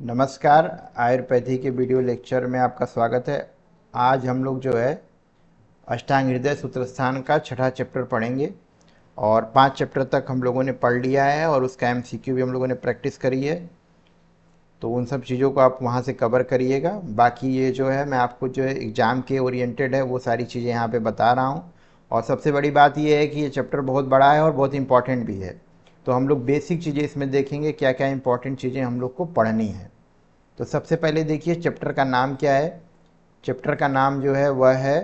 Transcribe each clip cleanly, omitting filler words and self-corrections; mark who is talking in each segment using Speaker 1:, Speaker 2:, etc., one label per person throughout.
Speaker 1: नमस्कार। आयुर्वेदिक के video lecture में आपका स्वागत है। आज हम लोग जो है अष्टांग हृदय सूत्रस्थान का छठा चैप्टर पढ़ेंगे और 5 चैप्टर तक हम लोगों ने पढ़ लिया है और उसका एमसीक्यू भी हम लोगों ने प्रैक्टिस करी है। तो उन सब चीज़ों को आप वहाँ से कवर करिएगा। बाकी ये जो है मैं आपको जो है एग्ज़ाम के ओरिएंटेड है वो सारी चीज़ें यहाँ पे बता रहा हूँ। और सबसे बड़ी बात ये है कि ये चैप्टर बहुत बड़ा है और बहुत इंपॉर्टेंट भी है। तो हम लोग बेसिक चीज़ें इसमें देखेंगे, क्या क्या इंपॉर्टेंट चीज़ें हम लोग को पढ़नी है। तो सबसे पहले देखिए चैप्टर का नाम क्या है। चैप्टर का नाम जो है वह है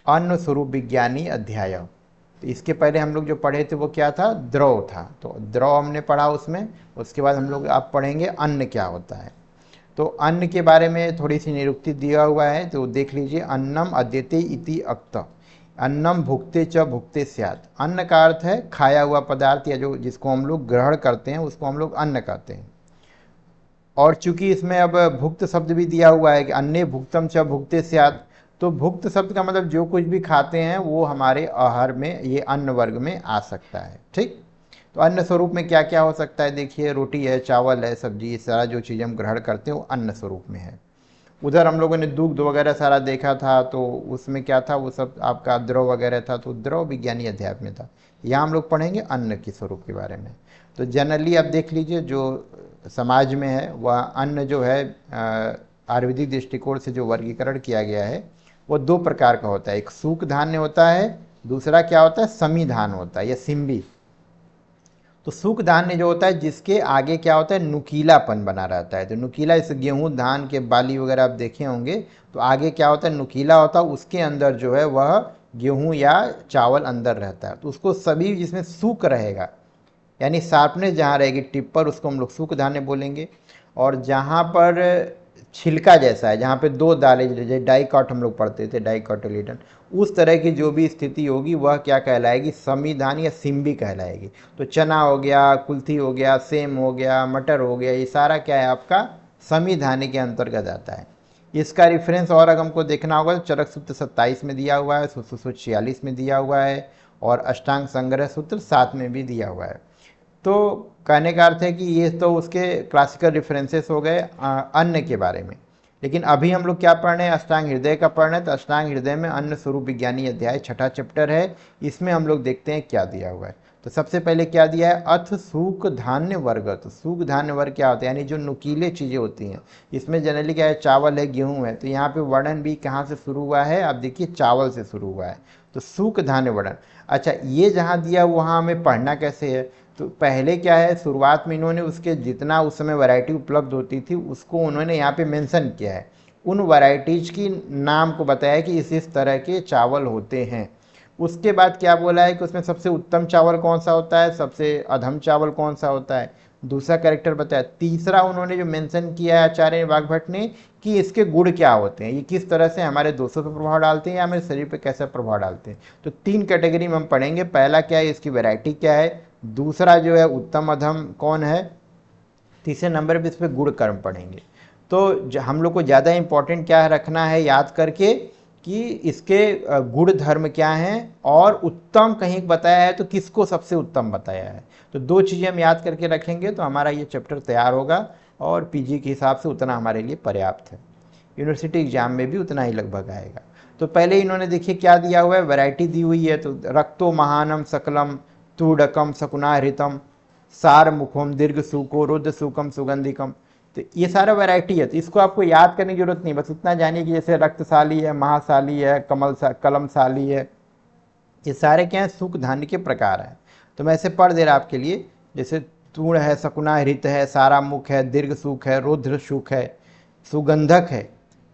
Speaker 1: अन्न स्वरूप विज्ञानी अध्याय। तो इसके पहले हम लोग जो पढ़े थे वो क्या था, द्रव था। तो द्रव हमने पढ़ा उसमें। उसके बाद हम लोग आप पढ़ेंगे अन्न क्या होता है। तो अन्न के बारे में थोड़ी सी निरुक्ति दिया हुआ है, तो देख लीजिए। अन्नम अद्यते इति अक्त, अन्नम भुक्ते च भुक्ते स्यात्। अन्न का अर्थ है खाया हुआ पदार्थ या जो जिसको हम लोग ग्रहण करते हैं उसको हम लोग अन्न कहते हैं। और चूंकि इसमें अब भुक्त शब्द भी दिया हुआ है कि अन्य भुक्तम च भुक्ते स्यात्, तो भुक्त शब्द का मतलब जो कुछ भी खाते हैं वो हमारे आहार में, ये अन्न वर्ग में आ सकता है। ठीक। तो अन्न स्वरूप में क्या क्या हो सकता है, देखिए रोटी है, चावल है, सब्जी, ये सारा जो चीज़ हम ग्रहण करते हैं वो अन्न स्वरूप में है। उधर हम लोगों ने दुग्ध वगैरह सारा देखा था, तो उसमें क्या था, वो सब आपका द्रव वगैरह था, तो द्रव विज्ञानी अध्याय में था। यहाँ हम लोग पढ़ेंगे अन्न के स्वरूप के बारे में। तो जनरली आप देख लीजिए जो समाज में है वह अन्न जो है आयुर्वेदिक दृष्टिकोण से जो वर्गीकरण किया गया है वो 2 प्रकार का होता है। एक सूख धान्य होता है, दूसरा क्या होता है, समी धान होता है या सिम्बी। तो सूख धान्य जो होता है जिसके आगे क्या होता है, नुकीलापन बना रहता है। तो नुकीला, इस गेहूं धान के बाली वगैरह आप देखे होंगे, तो आगे क्या होता है, नुकीला होता है, उसके अंदर जो है वह गेहूं या चावल अंदर रहता है। तो उसको सभी जिसमें सूख रहेगा, यानी शार्पनेस जहाँ रहेगी टिप पर, उसको हम लोग सूख धान्य बोलेंगे। और जहाँ पर छिलका जैसा है, जहाँ पे 2 दालें, जैसे डाइकॉट हम लोग पढ़ते थे, डाइकॉटिलीडन, उस तरह की जो भी स्थिति होगी वह क्या कहलाएगी, समीधान या सिम्बी कहलाएगी। तो चना हो गया, कुल्थी हो गया, सेम हो गया, मटर हो गया, ये सारा क्या है आपका समीधानी के अंतर्गत आता है। इसका रेफरेंस और अगर हमको देखना होगा तो चरक सूत्र 27 में दिया हुआ है, सूत्र 46 में दिया हुआ है, और अष्टांग संग्रह सूत्र 7 में भी दिया हुआ है। तो कहने का अर्थ है कि ये तो उसके क्लासिकल रेफरेंसेस हो गए अन्न के बारे में। लेकिन अभी हम लोग क्या पढ़ रहे हैं, अष्टांग हृदय का पढ़ रहे हैं। तो अष्टांग हृदय में अन्न स्वरूप विज्ञानी अध्याय छठा चैप्टर है। इसमें हम लोग देखते हैं क्या दिया हुआ है। तो सबसे पहले क्या दिया है, अथ सूख धान्य वर्ग। तो सूख धान्य वर्ग क्या होता है, यानी जो नुकीले चीज़ें होती हैं। इसमें जनरली क्या है, चावल है, गेहूं है। तो यहाँ पे वर्णन भी कहाँ से शुरू हुआ है, आप देखिए चावल से शुरू हुआ है। तो सूख धान्य वर्णन। अच्छा, ये जहाँ दिया वहाँ हमें पढ़ना कैसे है। तो पहले क्या है, शुरुआत में इन्होंने उसके जितना उस समय वैरायटी उपलब्ध होती थी उसको उन्होंने यहाँ पे मेंशन किया है। उन वैरायटीज की नाम को बताया कि इस तरह के चावल होते हैं। उसके बाद क्या बोला है कि उसमें सबसे उत्तम चावल कौन सा होता है, सबसे अधम चावल कौन सा होता है, दूसरा कैरेक्टर बताया। तीसरा उन्होंने जो मेंशन किया है आचार्य वाघभट्ट ने, कि इसके गुण क्या होते हैं, ये किस तरह से हमारे दोषों पर प्रभाव डालते हैं या हमारे शरीर पर कैसा प्रभाव डालते हैं। तो 3 कैटेगरी में हम पढ़ेंगे। पहला क्या है, इसकी वैरायटी क्या है, दूसरा जो है उत्तम अधम कौन है, तीसरे नंबर पे इस पर गुण कर्म पढ़ेंगे। तो हम लोग को ज़्यादा इंपॉर्टेंट क्या है रखना है याद करके, कि इसके गुण धर्म क्या हैं, और उत्तम कहीं बताया है तो किसको सबसे उत्तम बताया है। तो 2 चीज़ें हम याद करके रखेंगे तो हमारा ये चैप्टर तैयार होगा, और पीजी के हिसाब से उतना हमारे लिए पर्याप्त है। यूनिवर्सिटी एग्जाम में भी उतना ही लगभग आएगा। तो पहले इन्होंने देखिए क्या दिया हुआ है, वैरायटी दी हुई है। तो रक्तो महानम सकलम तूडकम सकुनाहृतम सार मुखम दीर्घ सुको रुद्र सुकम सुगंधिकम। तो ये सारा वैरायटी है। तो इसको आपको याद करने की जरूरत नहीं, बस उतना जानिए कि जैसे रक्तशाली है, महाशाली है, कलमशाली है। ये सारे क्या है, सुख धान्य के प्रकार हैं। तो मैं ऐसे पढ़ दे रहा आपके लिए, जैसे तूण है, शकुनाहृत है, सारा मुख है, दीर्घ सुख है, रुद्र सुख है, सुगंधक है।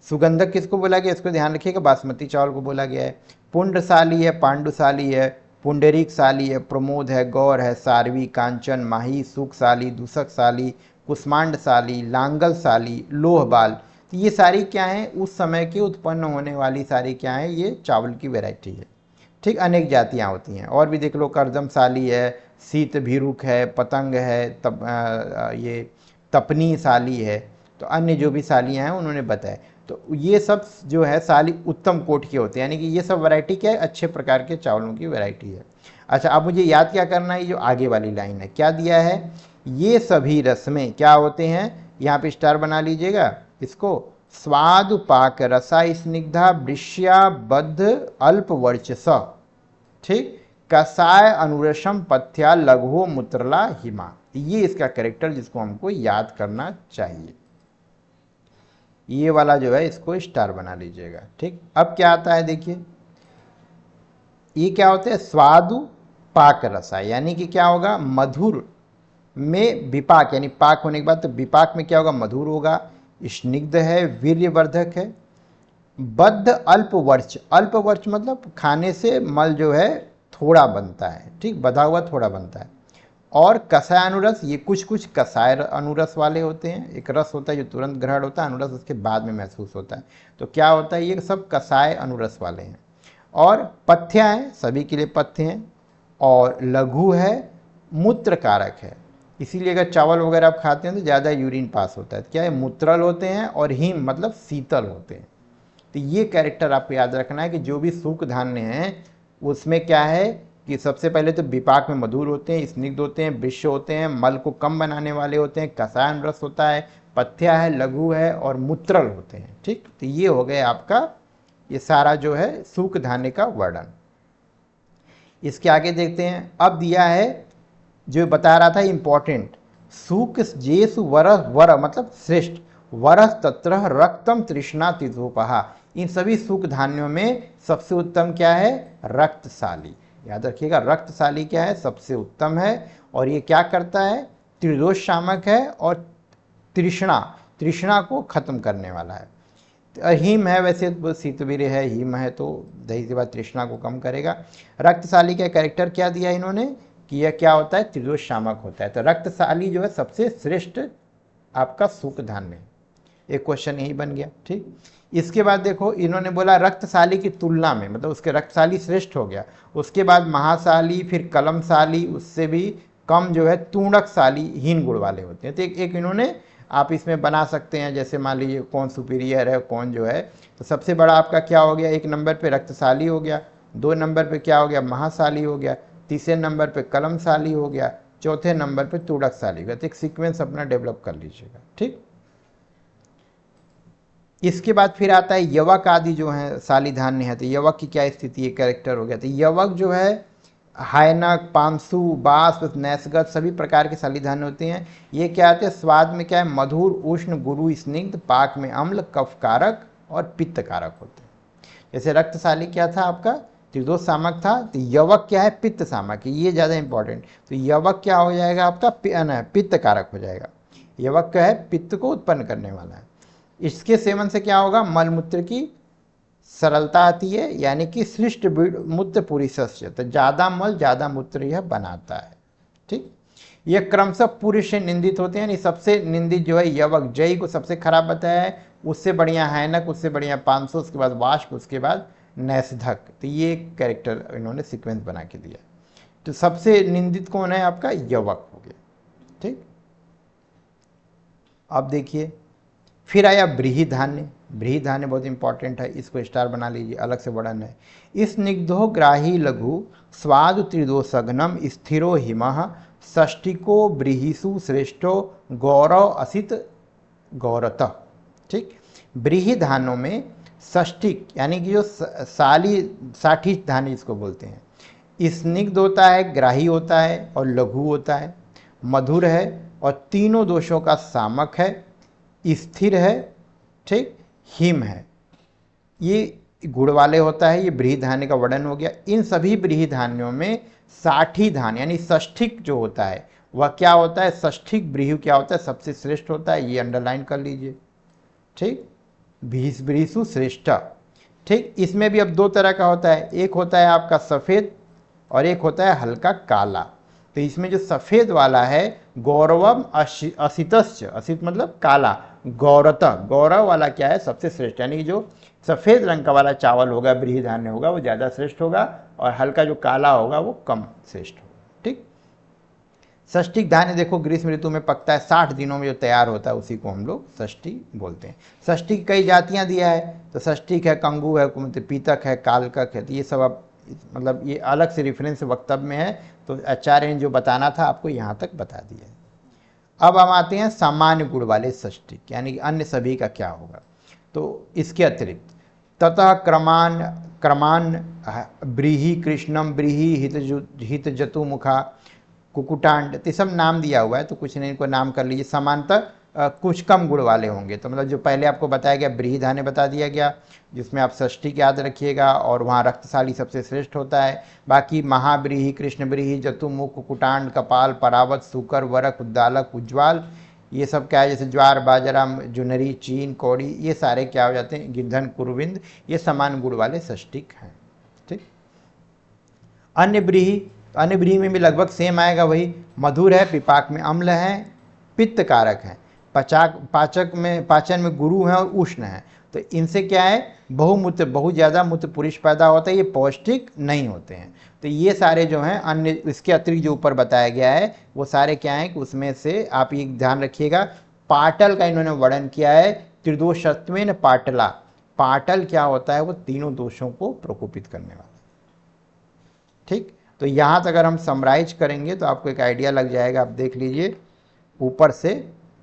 Speaker 1: सुगंधक किसको बोला गया, इसको ध्यान रखिएगा, बासमती चावल को बोला गया है। पुंडशाली है, पांडुशाली है, पुंडरीकशाली है, प्रमोद है, गौर है, सारवी, कांचन, माही, सुखशाली, दूषकशाली, कुष्मांडशाली, लांगलशाली, लोहबाल। तो ये सारी क्या है, उस समय के उत्पन्न होने वाली सारी क्या है, ये चावल की वैरायटी है। ठीक, अनेक जातियाँ होती हैं। और भी देख लो, करदमशाली है, शीत भीरुक है, पतंग है, ये तपनी साली है। तो अन्य जो भी सालियाँ हैं उन्होंने बताया। तो ये सब जो है साली उत्तम कोट के होते हैं, यानी कि ये सब वैरायटी क्या है, अच्छे प्रकार के चावलों की वैरायटी है। अच्छा, अब मुझे याद क्या करना है, ये जो आगे वाली लाइन है क्या दिया है, ये सभी रस्में क्या होते हैं, यहाँ पे स्टार बना लीजिएगा इसको। स्वादु पाक रसा स्निग्धा वृष्या बद्ध अल्प वर्चस, ठीक, कसाय अनुरसम पथ्या लघु मुत्रला हिमा। ये इसका कैरेक्टर जिसको हमको याद करना चाहिए, ये वाला जो है इसको स्टार बना लीजिएगा, ठीक। अब क्या आता है देखिए, ये क्या होता है, स्वादु पाक रसा, यानी कि क्या होगा, मधुर में विपाक, यानी पाक होने के बाद तो विपाक में क्या होगा, मधुर होगा, स्निग्ध है, वीर्यवर्धक है, बद्ध अल्प वर्च, अल्प वर्च मतलब खाने से मल जो है थोड़ा बनता है, ठीक, बधा हुआ थोड़ा बनता है, और कसाय अनुरस, ये कुछ कुछ कसाय अनुरस वाले होते हैं, एक रस होता है जो तुरंत ग्रहण होता है, अनुरस उसके बाद में महसूस होता है, तो क्या होता है, ये सब कसाय अनुरस वाले हैं। और पथ्य हैं, सभी के लिए पथ्य हैं, और लघु है, मूत्र कारक है, इसीलिए अगर चावल वगैरह आप खाते हैं तो ज़्यादा यूरिन पास होता है, क्या है, मूत्रल होते हैं, और हिम मतलब शीतल होते हैं। तो ये कैरेक्टर आपको याद रखना है कि जो भी सूख धान्य हैं उसमें क्या है कि सबसे पहले तो विपाक में मधुर होते हैं, स्निग्ध होते हैं, वृष्य होते हैं, मल को कम बनाने वाले होते हैं, कसायन रस होता है, पथ्या है, लघु है, और मूत्रल होते हैं, ठीक। तो ये हो गए आपका ये सारा जो है सूख धान्य का वर्णन। इसके आगे देखते हैं, अब दिया है जो बता रहा था इंपॉर्टेंट, सूख जेसु वरह वर मतलब श्रेष्ठ, वरह तत्र रक्तम तृष्णा तिथोपहा, इन सभी सूख धान्यों में सबसे उत्तम क्या है, रक्तशाली, याद रखिएगा, रक्तशाली क्या है, सबसे उत्तम है, और ये क्या करता है, त्रिदोष शामक है, और तृष्णा को खत्म करने वाला है। हिम है, वैसे शीतवीर्य है, हिम है तो दही के बाद तृष्णा को कम करेगा। रक्तशाली का कैरेक्टर क्या दिया इन्होंने कि यह क्या होता है, त्रिदोष शामक होता है, तो रक्तशाली जो है सबसे श्रेष्ठ आपका सूख धान्य है, एक क्वेश्चन यही बन गया, ठीक। इसके बाद देखो इन्होंने बोला रक्तशाली की तुलना में, मतलब उसके रक्तशाली श्रेष्ठ हो गया, उसके बाद महाशाली, फिर कलमशाली, उससे भी कम जो है तूणकशाली, हीन गुण वाले होते हैं। तो एक इन्होंने आप इसमें बना सकते हैं, जैसे मान लीजिए कौन सुपीरियर है कौन जो है, तो सबसे बड़ा आपका क्या हो गया, एक नंबर पे रक्तशाली हो गया, दो नंबर पे क्या हो गया, महाशाली हो गया, तीसरे नंबर पे कलमशाली हो गया, चौथे नंबर पे तूणकशाली हो गया। तो एक सीक्वेंस अपना डेवलप कर लीजिएगा, ठीक। इसके बाद फिर आता है यवक आदि जो है शाली धान्य है, तो यवक की क्या स्थिति है, कैरेक्टर हो गया। तो यवक जो है हायनक, पामसु, बाष्प, नैसगत सभी प्रकार के शाली धान्य होते हैं। ये क्या आते हैं, स्वाद में क्या है, मधुर, उष्ण, गुरु, स्निग्ध, पाक में अम्ल, कफकारक और पित्त कारक होते हैं। जैसे रक्तशाली क्या था आपका, त्रिदोष सामक था, तो यवक क्या है, पित्त सामक, ये ज़्यादा इंपॉर्टेंट। तो यवक क्या हो जाएगा आपका, पित्त कारक हो जाएगा। यवक क्या है, पित्त को उत्पन्न करने वाला है। इसके सेवन से क्या होगा, मलमूत्र की सरलता आती है, यानी कि सृष्ट मूत्र पूरी सस्य, तो ज़्यादा मल ज़्यादा मूत्र यह बनाता है, ठीक। यह क्रमशः पूर्य से निंदित होते हैं, यानी सबसे निंदित जो है यवक, जय को सबसे खराब बताया है, उससे बढ़िया हैनक, उससे बढ़िया 500, उसके बाद वाष्प, उसके बाद नैसधक। तो ये कैरेक्टर इन्होंने सीक्वेंस बना के दिया। तो सबसे निंदित कौन है आपका, यवक हो गया, ठीक। अब देखिए फिर आया ब्रीही धान्य। ब्रीही धान्य बहुत इंपॉर्टेंट है, इसको स्टार बना लीजिए, अलग से वर्णन है। स्निग्धो ग्राही लघु स्वादु त्रिदोषघ्नम स्थिरो हिमः षष्टिको ब्रीहिषु श्रेष्ठो गौरव असित गौरत, ठीक। ब्रीही धान्यों में षष्टिक यानी कि जो साठी धान्य इसको बोलते हैं, स्निग्ध होता है, ग्राही होता है, और लघु होता है, मधुर है, और तीनों दोषों का सामक है, स्थिर है, ठीक, हिम है, ये गुड़ वाले होता है। ये ब्रीही धान्य का वर्णन हो गया। इन सभी ब्रीही धान्यों में साठी धान्य यानी षष्ठिक जो होता है वह क्या होता है, षष्ठिक ब्रीही क्या होता है, सबसे श्रेष्ठ होता है, ये अंडरलाइन कर लीजिए, ठीक। ब्रीहिषु श्रेष्ठ, ठीक। इसमें भी अब दो तरह का होता है, एक होता है आपका सफ़ेद और एक होता है हल्का काला। तो इसमें जो सफ़ेद वाला है गौरवम असितस्य, असित मतलब काला, गौरत, गौरव वाला क्या है, सबसे श्रेष्ठ, यानी कि जो सफ़ेद रंग का वाला चावल होगा, ब्रीही धान्य होगा, वो ज़्यादा श्रेष्ठ होगा, और हल्का जो काला होगा वो कम श्रेष्ठ होगा, ठीक। षष्टिक धान्य देखो ग्रीष्म ऋतु में पकता है, 60 दिनों में जो तैयार होता है उसी को हम लोग षष्ठी बोलते हैं। षष्ठी की कई जातियाँ दिया है, तो षष्टिक है, कंगू है, पीतक है, कालकक है, तो ये सब अब मतलब ये अलग से रेफरेंस वक्तव्य में है, तो आचार्य ने जो बताना था आपको यहाँ तक बता दिया है। अब हम आते हैं सामान्य गुण वाले षष्टिक, यानी कि अन्य सभी का क्या होगा। तो इसके अतिरिक्त ततः क्रमान क्रमान ब्रीहि कृष्णम ब्रीहि हित जतु मुखा कुकुटांड, तो सब नाम दिया हुआ है, तो कुछ नहीं, इनको नाम कर लीजिए। समांतर कुछ कम गुण वाले होंगे, तो मतलब जो पहले आपको बताया गया बृहदान्य बता दिया गया, जिसमें आप षष्ठी याद रखिएगा, और वहाँ रक्तशाली सबसे श्रेष्ठ होता है। बाकी महाब्रीहि कृष्ण ब्रीहि जतुमुख कुकुटांड कपाल परावत सुकर वरक उद्दालक उज्ज्वाल, ये सब क्या है, जैसे ज्वार बाजरा जुनरी चीन कौड़ी, ये सारे क्या हो जाते हैं, गिरधन कुरविंद, ये समान गुण वाले षष्टिक हैं। ठीक। अन्य ब्रीहि में भी लगभग सेम आएगा, वही मधुर है, पिपाक में अम्ल है, पित्त कारक है, पाचन में गुरु है और उष्ण है। तो इनसे क्या है, बहुमूत्र, बहुत ज़्यादा मूत्र पुरुष पैदा होता है, ये पौष्टिक नहीं होते हैं। तो ये सारे जो हैं अन्य, इसके अतिरिक्त जो ऊपर बताया गया है वो सारे क्या हैं कि उसमें से आप ये ध्यान रखिएगा, पाटल का इन्होंने वर्णन किया है, त्रिदोषत्वेन पाटला। पाटल क्या होता है, वो तीनों दोषों को प्रकोपित करने वाला। ठीक। तो यहाँ तक अगर हम समराइज करेंगे तो आपको एक आइडिया लग जाएगा। आप देख लीजिए ऊपर से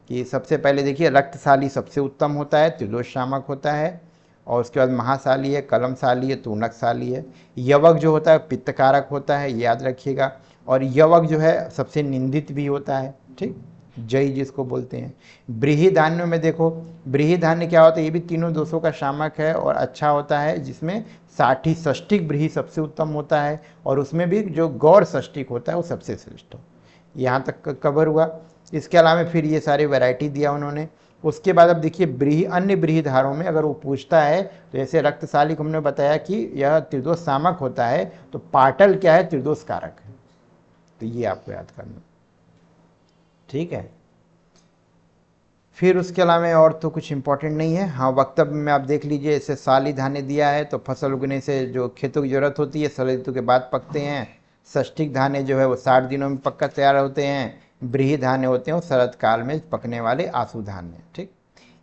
Speaker 1: कि सबसे पहले देखिए रक्तशाली सबसे उत्तम होता है, त्रिदोष शामक होता है, और उसके बाद महाशाली है, कलमशाली है, तूनकशाली है। यवक जो होता है पित्तकारक होता है, याद रखिएगा। और यवक जो है सबसे निंदित भी होता है। ठीक, जय जिसको बोलते हैं। बृहदान्य में देखो, बृहदान्य क्या होता है, ये भी तीनों दोषों का शामक है और अच्छा होता है, जिसमें साठी षष्टिक ब्रीहि सबसे उत्तम होता है, और उसमें भी जो गौर षष्टिक होता है वो सबसे श्रेष्ठ हो। यहाँ तक कवर हुआ। इसके अलावा फिर ये सारे वैरायटी दिया उन्होंने। उसके बाद अब देखिए ब्रीहि, अन्य ब्रीहिधारों में अगर वो पूछता है तो जैसे रक्तशाली को हमने बताया कि यह त्रिदोष शामक होता है, तो पाटल क्या है, त्रिदोष कारक है। तो ये आपको याद करना। ठीक है। फिर उसके अलावा और तो कुछ इंपॉर्टेंट नहीं है। हाँ, वक्तव्य में आप देख लीजिए, इसे साली धान्य दिया है, तो फसल उगने से जो खेतों की जरूरत होती है शरद ऋतु के बाद पकते हैं। षष्टिक धान्य जो है वो 60 दिनों में पककर तैयार होते हैं। बृहद धान्य होते हैं वो शरद काल में पकने वाले आंसू धान्य। ठीक।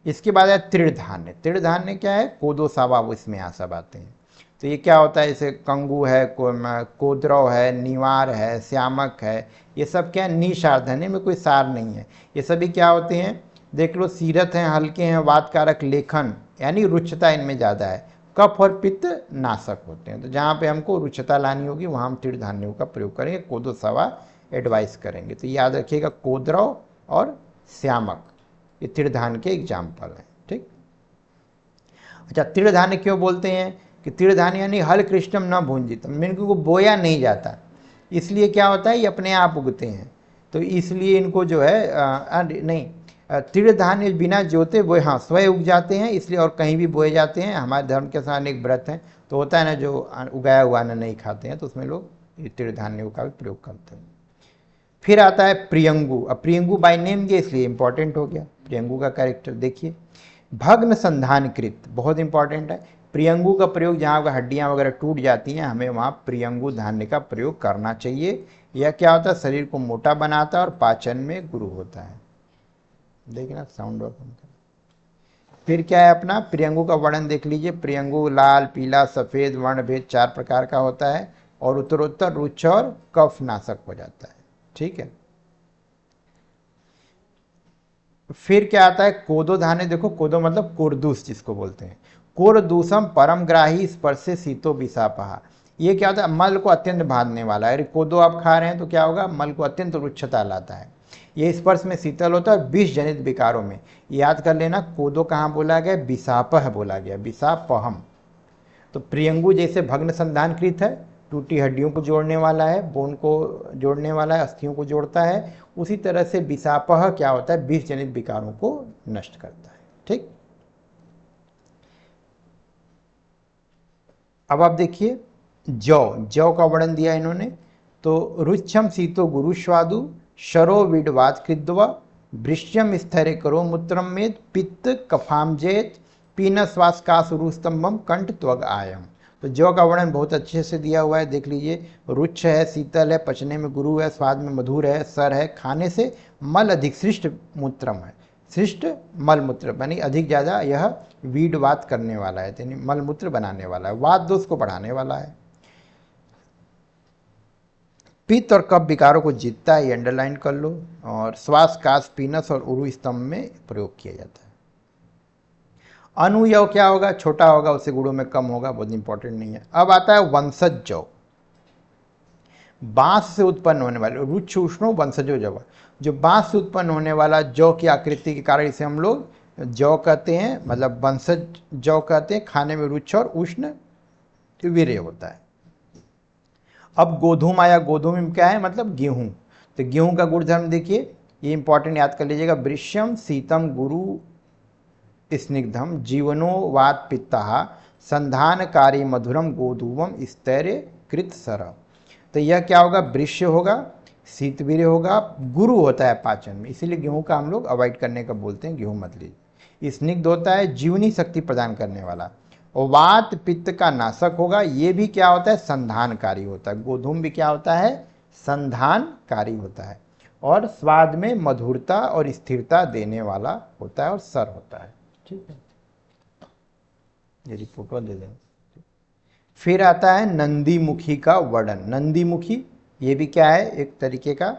Speaker 1: इसके बाद है तृण धान्य। तृण धान्य क्या है, कोदो सावा, वो इसमें यहाँ सब आते हैं। तो ये क्या होता है, जैसे कंगू है, कोदरव है, निवार है, श्यामक है, ये सब क्या है, निसार धान्य में कोई सार नहीं है। ये सभी क्या होते हैं, देख लो, सीरत हैं, हल्के हैं, वातकारक, लेखन, यानी रुक्षता इनमें ज़्यादा है, कफ और पित्त नाशक होते हैं। तो जहाँ पे हमको रुक्षता लानी होगी वहाँ हम तृण धान्यों का प्रयोग करेंगे, कोदो सवा एडवाइस करेंगे। तो याद रखिएगा, कोदरव और श्यामक ये तृण धान्य के एग्जाम्पल हैं। ठीक। अच्छा, तृण धान्य क्यों बोलते हैं कि तृण धान्य यानी हल कृष्णम न भूंजितम, इनको बोया नहीं जाता, इसलिए क्या होता है, ये अपने आप उगते हैं, तो इसलिए इनको जो है नहीं, तृण धान्य बिना जोते बोए, हाँ स्वयं उग जाते हैं इसलिए, और कहीं भी बोए जाते हैं। हमारे धर्म के साथ एक व्रत है, तो होता है ना, जो उगाया हुआ अन्न नहीं खाते हैं, तो उसमें लोग ये तृण धान्यों का भी प्रयोग करते हैं। फिर आता है प्रियंगु। अब प्रियंगु बाय नेम दिया इसलिए इंपॉर्टेंट हो गया। प्रियंगु का कैरेक्टर देखिए, भग्न संधानकृत, बहुत इंपॉर्टेंट है। प्रियंगु का प्रयोग जहाँ पर हड्डियाँ वगैरह टूट जाती हैं, हमें वहाँ प्रियंगु धान्य का प्रयोग करना चाहिए। यह क्या होता है, शरीर को मोटा बनाता है और पाचन में गुरु होता है। देखना साउंड ऑफ। फिर क्या है अपना प्रियंगु का वर्णन देख लीजिए। प्रियंगु लाल, पीला, सफेद, वर्णभेद 4 प्रकार का होता है, और उत्तरोत्तर रुच्छ और कफ नाशक हो जाता है। ठीक है। फिर क्या आता है, कोदो धान्य। देखो, कोदो मतलब कोरदूस जिसको बोलते हैं। कोरदूसम परम ग्राही स्पर्शे शीतो विषापहा। ये क्या होता है, मल को अत्यंत बांधने वाला है। कोदो आप खा रहे हैं तो क्या होगा, मल को अत्यंत रुक्षता लाता है। ये स्पर्श में शीतल होता है, विष जनित विकारों में। याद कर लेना, कोदो कहाँ बोला गया, विषापह बोला गया, विषापहम। तो प्रियंगु जैसे भग्न संधानकृत है, टूटी हड्डियों को जोड़ने वाला है, बोन को जोड़ने वाला है, अस्थियों को जोड़ता है, उसी तरह से विषापह क्या होता है, विष जनित विकारों को नष्ट करता है। ठीक। अब आप देखिए जौ का वर्णन दिया इन्होंने। तो रुच्छम शीतो गुरु स्वादु शरो विडवाद कृद्वा वृश्यम स्थैर्य करो मूत्रम में पित्त कफाम जेत पीन श्वास का सुरुस्तंभम कंठ त्वग आयम। तो जौ का वर्णन बहुत अच्छे से दिया हुआ है, देख लीजिए। रुच्छ है, शीतल है, पचने में गुरु है, स्वाद में मधुर है, सर है, खाने से मल अधिक श्रेष्ठ मूत्रम है, श्रेष्ठ मल मूत्र यानी अधिक ज़्यादा यह वीडवात करने वाला है, यानी मल मूत्र बनाने वाला है, वात दोष को बढ़ाने वाला है। पित्त और कफ विकारों को जीतता है, ये अंडरलाइन कर लो। और श्वास, काश, पीनस और उरु स्तंभ में प्रयोग किया जाता है। अनुयव क्या होगा, छोटा होगा, उससे गुणों में कम होगा, बहुत इंपॉर्टेंट नहीं है। अब आता है वंशज जौ, बांस से उत्पन्न होने वाले, रुक्ष उष्णो वंशजो जौ, जो बांस से उत्पन्न होने वाला जौ की आकृति के कारण इसे हम लोग जौ कहते हैं, मतलब वंशज जौ कहते हैं। खाने में रुक्ष और उष्ण वीर्य होता है। अब गोधूम आया, गोधूम में क्या है, मतलब गेहूं। तो गेहूं का गुणधर्म देखिए, ये इंपॉर्टेंट याद कर लीजिएगा। वृष्यम शीतम गुरु स्निग्धम जीवनो वात पित्ता संधानकारी मधुरम गोधूमम स्थैर्य कृत सर। तो यह क्या होगा, वृष्य होगा, शीतवीर्य होगा, गुरु होता है पाचन में, इसीलिए गेहूं का हम लोग अवॉइड करने का बोलते हैं, गेहूं मत लीजिए। स्निग्ध होता है, जीवनी शक्ति प्रदान करने वाला। और वात पित्त का नाशक होगा। ये भी क्या होता है, संधानकारी होता है। गोधूम भी क्या होता है, संधानकारी होता है। और स्वाद में मधुरता और स्थिरता देने वाला होता है, और सर होता है। ठीक है, ये रिपोर्ट दे दें। फिर आता है नंदीमुखी का वर्णन। नंदीमुखी ये भी क्या है, एक तरीके का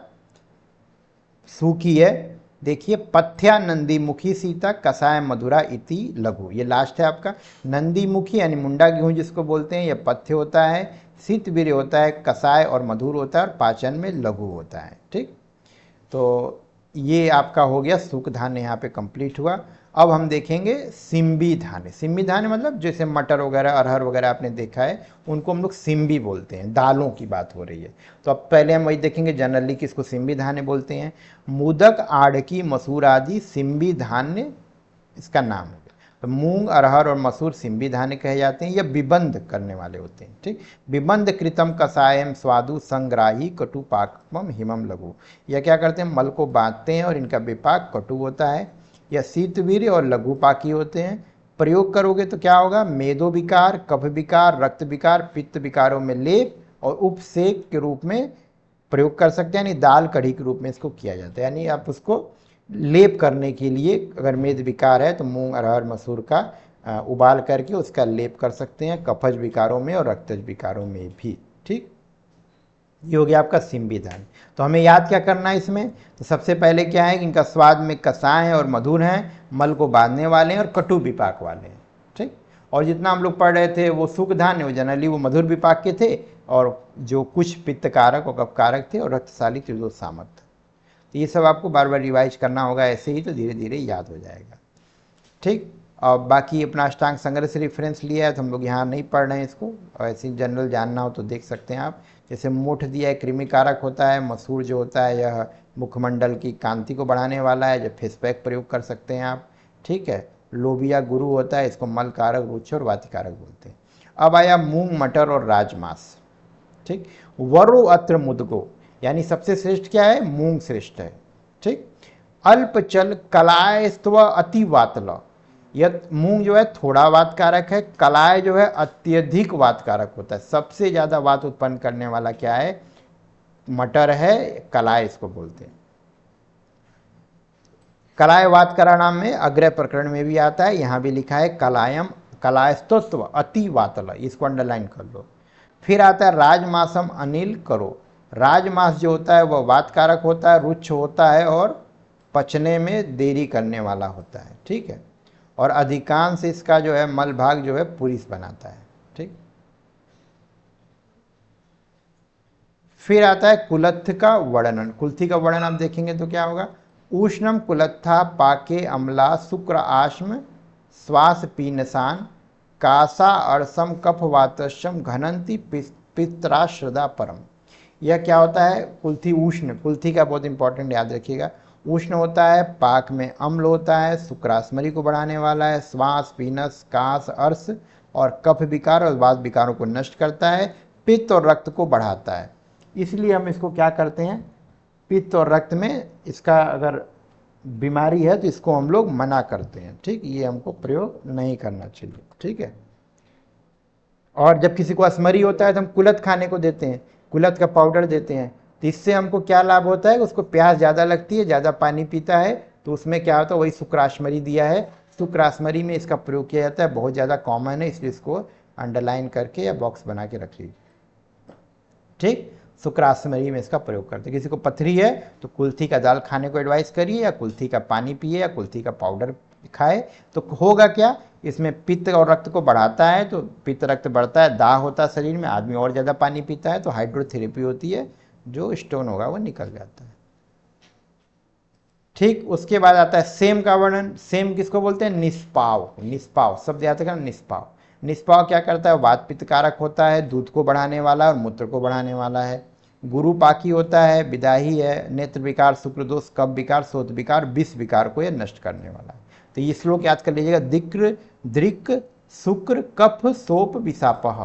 Speaker 1: सूखी है। देखिए, पथ्या नंदीमुखी सीता कसाय मधुरा इति लघु, ये लास्ट है आपका। नंदीमुखी यानी मुंडा गेहूं जिसको बोलते हैं, यह पथ्य होता है, शीतवीर्य होता है, कसाय और मधुर होता है, और पाचन में लघु होता है। ठीक, तो ये आपका हो गया सूख धान्य, यहाँ पे कंप्लीट हुआ। अब हम देखेंगे सिम्बी धान्य। सिम्बी धान्य मतलब जैसे मटर वगैरह, अरहर वगैरह आपने देखा है, उनको हम लोग सिम्बी बोलते हैं, दालों की बात हो रही है। तो अब पहले हम वही देखेंगे जनरली किसको सिम्बी धान्य बोलते हैं। मोदक, आड़की, मसूर आदि सिम्बी धान्य इसका नाम है। तो मूंग, अरहर और मसूर सिम्बी धान्य कहे जाते हैं। ये विबंध करने वाले होते हैं। ठीक, विबंध कृतम कसायम स्वादु संग्राही कटु पाकम हिमम लघु। यह क्या करते हैं, मल को बांधते हैं और इनका विपाक कटु होता है। यह शीतवीर्य और लघु पाकी होते हैं। प्रयोग करोगे तो क्या होगा, मेदो विकार, कफ विकार, रक्त विकार, पित्त विकारों में लेप और उपसेक के रूप में प्रयोग कर सकते हैं। यानी दाल कढ़ी के रूप में इसको किया जाता है। यानी आप उसको लेप करने के लिए, अगर मेद विकार है तो मूंग, अरहर, मसूर का उबाल करके उसका लेप कर सकते हैं, कफज विकारों में और रक्तज विकारों में भी। ठीक, ये हो गया आपका सिम्बी धान्य। तो हमें याद क्या करना है इसमें, तो सबसे पहले क्या है कि इनका स्वाद में कसाय हैं और मधुर हैं, मल को बांधने वाले हैं और कटु विपाक वाले हैं। ठीक, और जितना हम लोग पढ़ रहे थे वो सुख धान्य, वो जनरली वो मधुर विपाक के थे, और जो कुछ पित्त कारक और कफ कारक थे, और रक्तशाली त्रिदोष सामर्थ। तो ये सब आपको बार बार रिवाइज करना होगा, ऐसे ही तो धीरे धीरे याद हो जाएगा। ठीक, और बाकी अपना अष्टांग संग्रह से रेफरेंस लिया है, तो हम लोग यहाँ नहीं पढ़ रहे हैं इसको, और ऐसे जनरल जानना हो तो देख सकते हैं आप। जैसे मोठ दिया है, कृमिकारक होता है। मसूर जो होता है यह मुखमंडल की कांति को बढ़ाने वाला है, जब फेस पैक प्रयोग कर सकते हैं आप। ठीक है, लोबिया गुरु होता है, इसको मल कारक, रुच्छ और वातिकारक बोलते हैं। अब आया मूंग, मटर और राजमास। ठीक, वरो अत्र मुदगो, यानी सबसे श्रेष्ठ क्या है, मूंग श्रेष्ठ है। ठीक, अल्पचल कलायस्त्व अति वातल, यह मूंग जो है थोड़ा वातकारक है, कलाय जो है अत्यधिक वातकारक होता है। सबसे ज्यादा वात उत्पन्न करने वाला क्या है, मटर है, कलाय इसको बोलते हैं। कलाय वातकरा नाम में अग्रय प्रकरण में भी आता है, यहां भी लिखा है कलायम कलायस्तत्व अति वातल, इसको अंडरलाइन कर लो। फिर आता है राजमासम अनिल करो। राजमास जो होता है वह वातकारक होता है, रुच्छ होता है और पचने में देरी करने वाला होता है। ठीक है, और अधिकांश इसका जो है मल भाग जो है पुरीस बनाता है। ठीक, फिर आता है कुलत्थ का वर्णन। कुल्थी का वर्णन आप देखेंगे तो क्या होगा, उष्णम कुलत्था पाके अम्ला शुक्र आश्म श्वास पीनसान कासा अरसम कफ वातस्यम घनंती पित्राश्रदा परम। यह क्या होता है, कुल्थी उष्ण, कुल्थी का बहुत इंपॉर्टेंट याद रखिएगा। उष्ण होता है, पाक में अम्ल होता है, शुक्रास्मरी को बढ़ाने वाला है, श्वास, पीनस, कास, अर्स और कफ विकार और वात विकारों को नष्ट करता है, पित्त और रक्त को बढ़ाता है। इसलिए हम इसको क्या करते हैं, पित्त और रक्त में इसका अगर बीमारी है तो इसको हम लोग मना करते हैं। ठीक, ये हमको प्रयोग नहीं करना चाहिए। ठीक है, और जब किसी को अस्मरी होता है तो हम कुलत खाने को देते हैं, कुलत का पाउडर देते हैं। तो इससे हमको क्या लाभ होता है, उसको प्यास ज़्यादा लगती है, ज़्यादा पानी पीता है, तो उसमें क्या होता है, वही शुक्रास्मरी दिया है, शुक्रास्मरी में इसका प्रयोग किया जाता है, बहुत ज़्यादा कॉमन है, इसलिए इसको अंडरलाइन करके या बॉक्स बना के रख लीजिए। ठीक, शुक्रास्मरी में इसका प्रयोग करते हैं। किसी को पथरी है तो कुल्थी का दाल खाने को एडवाइस करिए, या कुल्थी का पानी पिए, या कुल्थी का पाउडर खाए। तो होगा क्या, इसमें पित्त और रक्त को बढ़ाता है, तो पित्त रक्त बढ़ता है, दाह होता है शरीर में, आदमी और ज़्यादा पानी पीता है, तो हाइड्रोथेरेपी होती है, जो स्टोन होगा वो निकल जाता है। ठीक, उसके बाद आता है सेम का वर्णन। सेम किसको बोलते हैं, निष्पाव। निष्पाव शब्द याद रखना, निष्पाव। निष्पाव क्या करता है, वात पित्त कारक होता है, दूध को बढ़ाने वाला और मूत्र को बढ़ाने वाला है। गुरुपाकी होता है, विदाही है, नेत्र विकार, शुक्र दोष, कफ विकार, शोथ विकार, विष विकार को यह नष्ट करने वाला है। तो ये श्लोक याद कर लीजिएगा, दिक्र दृक शुक्र कफ सोप विषापह,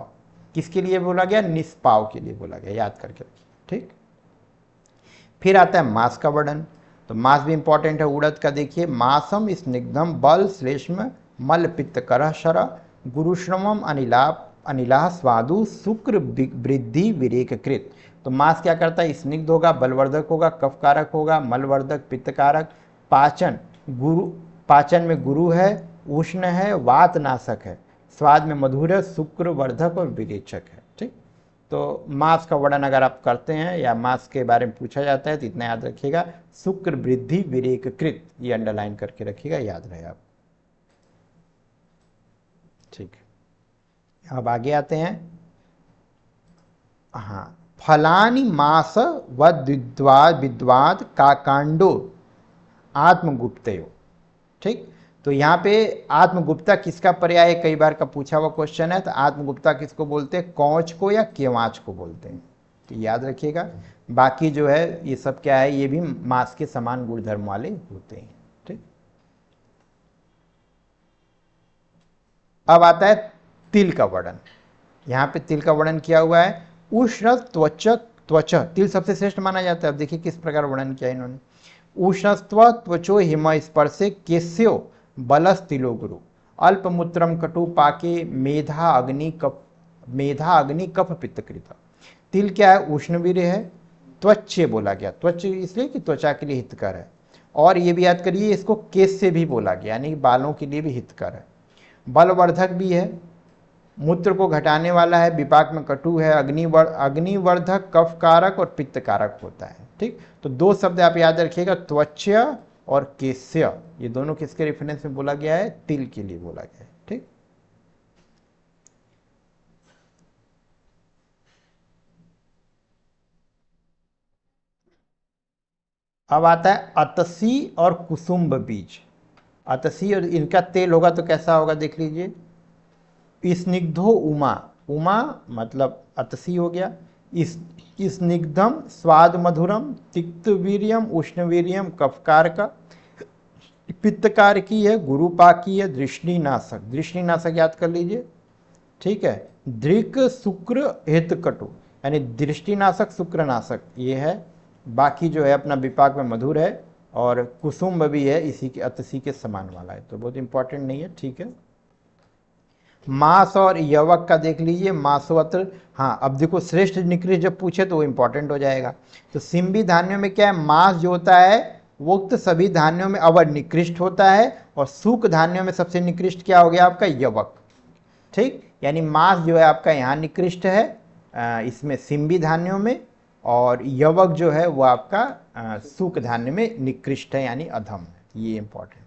Speaker 1: किसके लिए बोला गया, निष्पाव के लिए बोला गया, याद करके रखिए। ठीक, फिर आता है मांस का वर्णन। तो मांस भी इंपॉर्टेंट है उड़द का। देखिए, मांसम स्निग्धम बल श्लेष्म मल पित्त करह शर गुरुश्रमम अनिला स्वादु शुक्र वृद्धि विरेककृत। तो मांस क्या करता है, स्निग्ध होगा, बलवर्धक होगा, कफकारक होगा, मलवर्धक, पित्तकारक, पाचन पाचन में गुरु है, उष्ण है, वात नाशक है, स्वाद में मधुर है, शुक्र वर्धक और विरेचक है। ठीक, तो मांस का वर्णन अगर आप करते हैं या मांस के बारे में पूछा जाता है तो इतना याद रखिएगा, शुक्र वृद्धि विरेककृत, ये अंडरलाइन करके रखिएगा, याद रहे आप। ठीक, अब आगे आते हैं। हाँ, फलानि मास विद्वाद काकांडो आत्मगुप्तयो। ठीक, तो यहाँ पे आत्मगुप्ता किसका पर्याय है, कई बार का पूछा हुआ क्वेश्चन है। तो आत्मगुप्ता किसको बोलते हैं, कौच को या केवाच को बोलते हैं, तो याद रखिएगा। बाकी जो है ये सब क्या है, ये भी मांस के समान गुणधर्म वाले होते हैं। ठीक, अब आता है तिल का वर्णन। यहाँ पे तिल का वर्णन किया हुआ है, उष्ण त्वच, तिल सबसे श्रेष्ठ माना जाता है। अब देखिए किस प्रकार वर्णन किया इन्होंने, उष्णस्त्व त्वचो हिम स्पर्शे केस्यो बलस तिलो गुरु अल्पमूत्रम कटु पाके मेधा अग्नि कफ पित्तकृत। तिल क्या है, उष्णवीर्य है, त्वच बोला गया, त्वच इसलिए कि त्वचा के लिए हितकर है, और ये भी याद करिए इसको केस से भी बोला गया, यानी बालों के लिए भी हितकर है, बलवर्धक भी है, मूत्र को घटाने वाला है, विपाक में कटु है, अग्निवर्धक, कफकारक और पित्तकारक होता है। ठीक, तो दो शब्द आप याद रखिएगा, त्वच्य और केस्य, ये दोनों किसके रेफरेंस में बोला गया है, तिल के लिए बोला गया है। ठीक, अब आता है अतसी और कुसुम्ब बीज। अतसी और इनका तेल होगा तो कैसा होगा, देख लीजिए, स्निग्धो उमा, उमा मतलब अतसी हो गया, इस स्निग्धम स्वाद मधुरम तिक्त वीर्यम उष्ण वीर्यम कफकार का, पित्तकार की है, गुरुपाकी है, दृष्टिनाशक, दृष्टिनाशक याद कर लीजिए। ठीक है, दृक शुक्र हित कटु, यानी दृष्टिनाशक शुक्रनाशक ये है। बाकी जो है अपना विपाक में मधुर है, और कुसुम्ब भी है इसी के अतसी के समान वाला है, तो बहुत इंपॉर्टेंट नहीं है। ठीक है, मांस और यवक का देख लीजिए, मांसवत्र। हाँ, अब देखो श्रेष्ठ निकृष्ट जब पूछे तो वो इंपॉर्टेंट हो जाएगा। तो सिम्बी धान्यों में क्या है, मांस जो होता है वो उक्त सभी धान्यों में अवर निकृष्ट होता है, और सूक धान्यों में सबसे निकृष्ट क्या हो गया आपका, यवक। ठीक, यानी मांस जो है आपका यहाँ निकृष्ट है, इसमें सिम्बी धान्यों में, और यवक जो है वो आपका सूक धान्य में निकृष्ट है, यानी अधम है, ये इंपॉर्टेंट।